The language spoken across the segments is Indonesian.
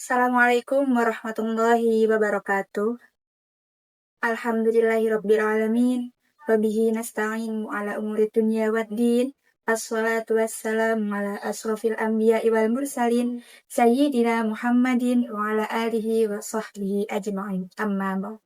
Assalamualaikum warahmatullahi wabarakatuh. Alhamdulillahirrabbilalamin. Wabihi nasta'inu ala umuri dunya waddin. Assalatu wassalamu ala asrafil anbiya'i wal mursalin. Sayyidina Muhammadin wa ala alihi wa sahbihi ajma'in. Amma ba'd.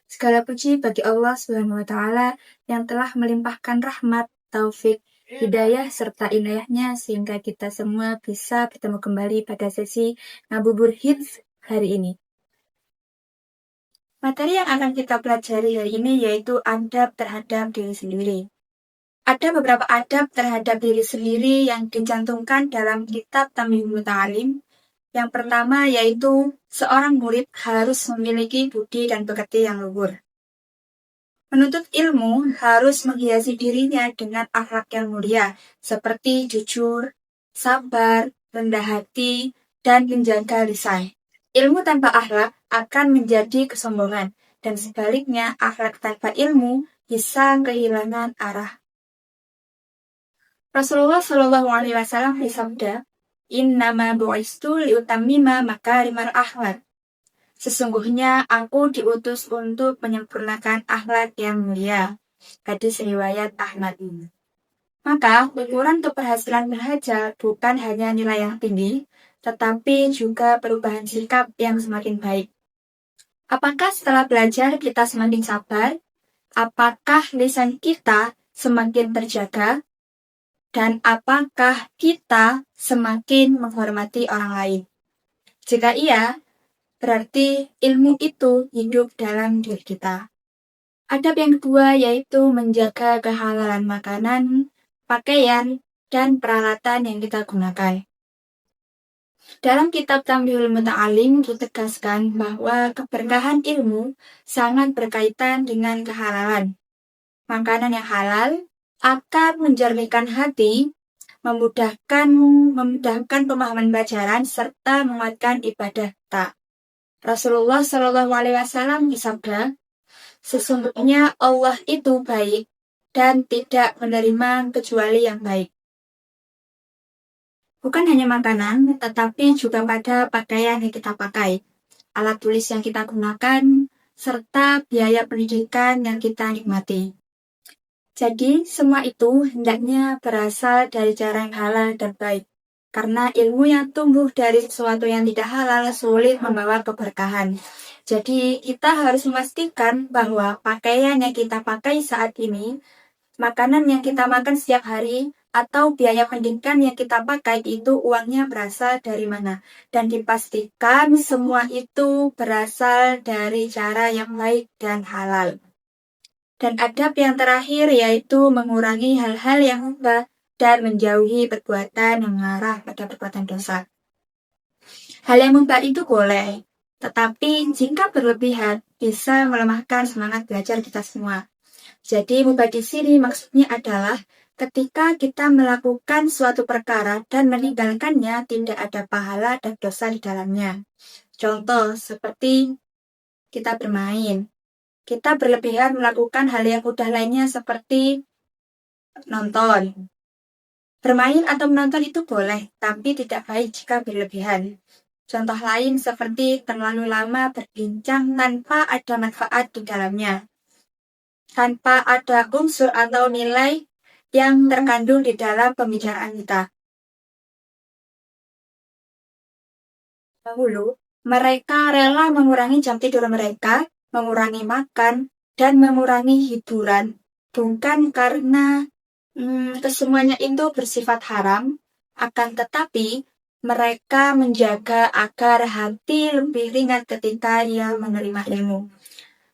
Segala puji bagi Allah Subhanahu wa Ta'ala yang telah melimpahkan rahmat, taufik, hidayah, serta inayahnya sehingga kita semua bisa bertemu kembali pada sesi Ngabubur Hits hari ini. Materi yang akan kita pelajari hari ini yaitu adab terhadap diri sendiri. Ada beberapa adab terhadap diri sendiri yang dicantumkan dalam kitab Tamyizul Muta'alim. Yang pertama yaitu seorang murid harus memiliki budi dan pekerti yang luhur. Menuntut ilmu harus menghiasi dirinya dengan akhlak yang mulia, seperti jujur, sabar, rendah hati, dan menjaga lisan. Ilmu tanpa akhlak akan menjadi kesombongan, dan sebaliknya akhlak tanpa ilmu bisa kehilangan arah. Rasulullah Shallallahu Alaihi Wasallam bersabda, "Innama bu'istu liutammima makarimal akhlak." Sesungguhnya aku diutus untuk menyempurnakan akhlak yang mulia. Hadis riwayat Ahmad. Maka ukuran keberhasilan belajar bukan hanya nilai yang tinggi, tetapi juga perubahan sikap yang semakin baik. Apakah setelah belajar kita semakin sabar? Apakah lisan kita semakin terjaga? Dan apakah kita semakin menghormati orang lain? Jika iya, berarti ilmu itu hidup dalam diri kita. Adab yang kedua yaitu menjaga kehalalan makanan, pakaian, dan peralatan yang kita gunakan. Dalam kitab Tamyizul Muta'alim ditegaskan bahwa keberkahan ilmu sangat berkaitan dengan kehalalan. Makanan yang halal akan menjernihkan hati, memudahkan pemahaman pelajaran, serta menguatkan ibadah kita. Rasulullah Shallallahu Alaihi Wasallam bersabda, sesungguhnya Allah itu baik dan tidak menerima kecuali yang baik. Bukan hanya makanan, tetapi juga pada pakaian yang kita pakai, alat tulis yang kita gunakan, serta biaya pendidikan yang kita nikmati. Jadi, semua itu hendaknya berasal dari cara yang halal dan baik. Karena ilmu yang tumbuh dari sesuatu yang tidak halal sulit membawa keberkahan. Jadi, kita harus memastikan bahwa pakaian yang kita pakai saat ini, makanan yang kita makan setiap hari, atau biaya pendidikan yang kita pakai itu uangnya berasal dari mana. Dan dipastikan semua itu berasal dari cara yang baik dan halal. Dan adab yang terakhir yaitu mengurangi hal-hal yang mubah dan menjauhi perbuatan yang mengarah pada perbuatan dosa. Hal yang mubah itu boleh, tetapi jika berlebihan bisa melemahkan semangat belajar kita semua. Jadi mubah di sini maksudnya adalah ketika kita melakukan suatu perkara dan meninggalkannya tidak ada pahala dan dosa di dalamnya. Contoh seperti kita bermain. Kita berlebihan melakukan hal yang mudah lainnya seperti nonton. Bermain atau menonton itu boleh, tapi tidak baik jika berlebihan. Contoh lain seperti terlalu lama berbincang tanpa ada manfaat di dalamnya. Tanpa ada unsur atau nilai yang terkandung di dalam pembicaraan kita. Dahulu, mereka rela mengurangi jam tidur mereka, mengurangi makan, dan mengurangi hiburan. Bukan karena kesemuanya itu bersifat haram, akan tetapi mereka menjaga agar hati lebih ringan ketika ia menerima ilmu.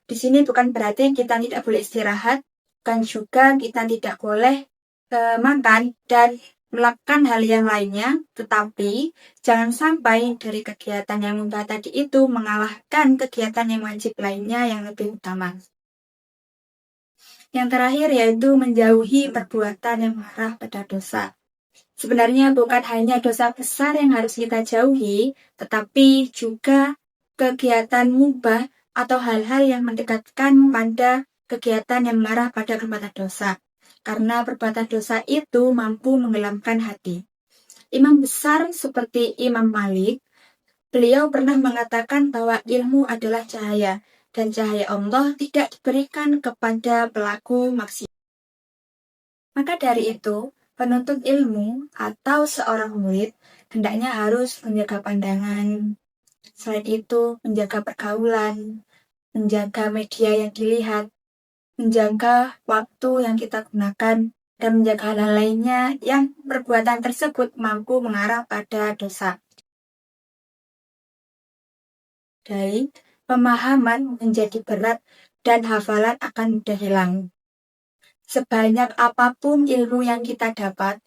Di sini bukan berarti kita tidak boleh istirahat, bukan juga kita tidak boleh makan dan melakukan hal yang lainnya, tetapi jangan sampai dari kegiatan yang mubah tadi itu mengalahkan kegiatan yang wajib lainnya yang lebih utama. Yang terakhir yaitu menjauhi perbuatan yang mengarah pada dosa. Sebenarnya bukan hanya dosa besar yang harus kita jauhi, tetapi juga kegiatan mubah atau hal-hal yang mendekatkan pada kegiatan yang mengarah pada perbuatan dosa. Karena perbuatan dosa itu mampu menggelamkan hati. Imam besar seperti Imam Malik Beliau pernah mengatakan bahwa ilmu adalah cahaya, dan cahaya Allah tidak diberikan kepada pelaku maksiat. Maka dari itu, penuntut ilmu atau seorang murid hendaknya harus menjaga pandangan. Selain itu, menjaga pergaulan, menjaga media yang dilihat, menjaga waktu yang kita gunakan, dan menjaga hal lainnya yang perbuatan tersebut mampu mengarah pada dosa. Dari pemahaman menjadi berat dan hafalan akan mudah hilang. Sebanyak apapun ilmu yang kita dapat,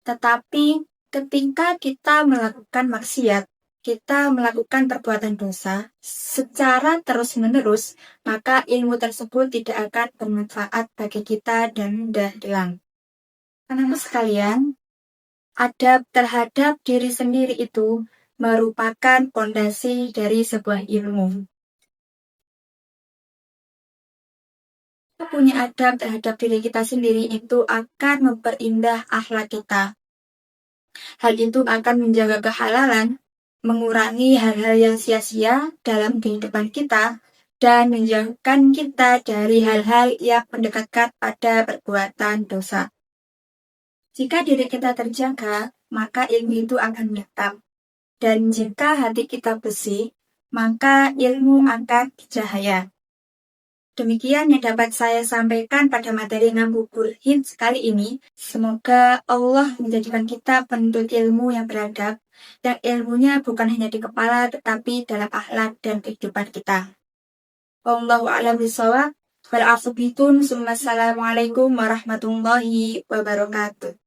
tetapi ketika kita melakukan maksiat, kita melakukan perbuatan dosa secara terus-menerus, maka ilmu tersebut tidak akan bermanfaat bagi kita dan mudah hilang. Anak-anak sekalian, adab terhadap diri sendiri itu merupakan fondasi dari sebuah ilmu. Kita punya adab terhadap diri kita sendiri itu akan memperindah akhlak kita. Hal itu akan menjaga kehalalan, mengurangi hal-hal yang sia-sia dalam kehidupan kita, dan menjauhkan kita dari hal-hal yang mendekatkan pada perbuatan dosa. Jika diri kita terjaga, maka ilmu itu akan datang. Dan jika hati kita bersih, maka ilmu akan bercahaya. Demikian yang dapat saya sampaikan pada materi Ngabuburit kali ini. Semoga Allah menjadikan kita penuntut ilmu yang beradab, yang ilmunya bukan hanya di kepala tetapi dalam akhlak dan kehidupan kita. Wallahu a'lam bishawab. Wal 'afu bihim. Assalamualaikum warahmatullahi wabarakatuh.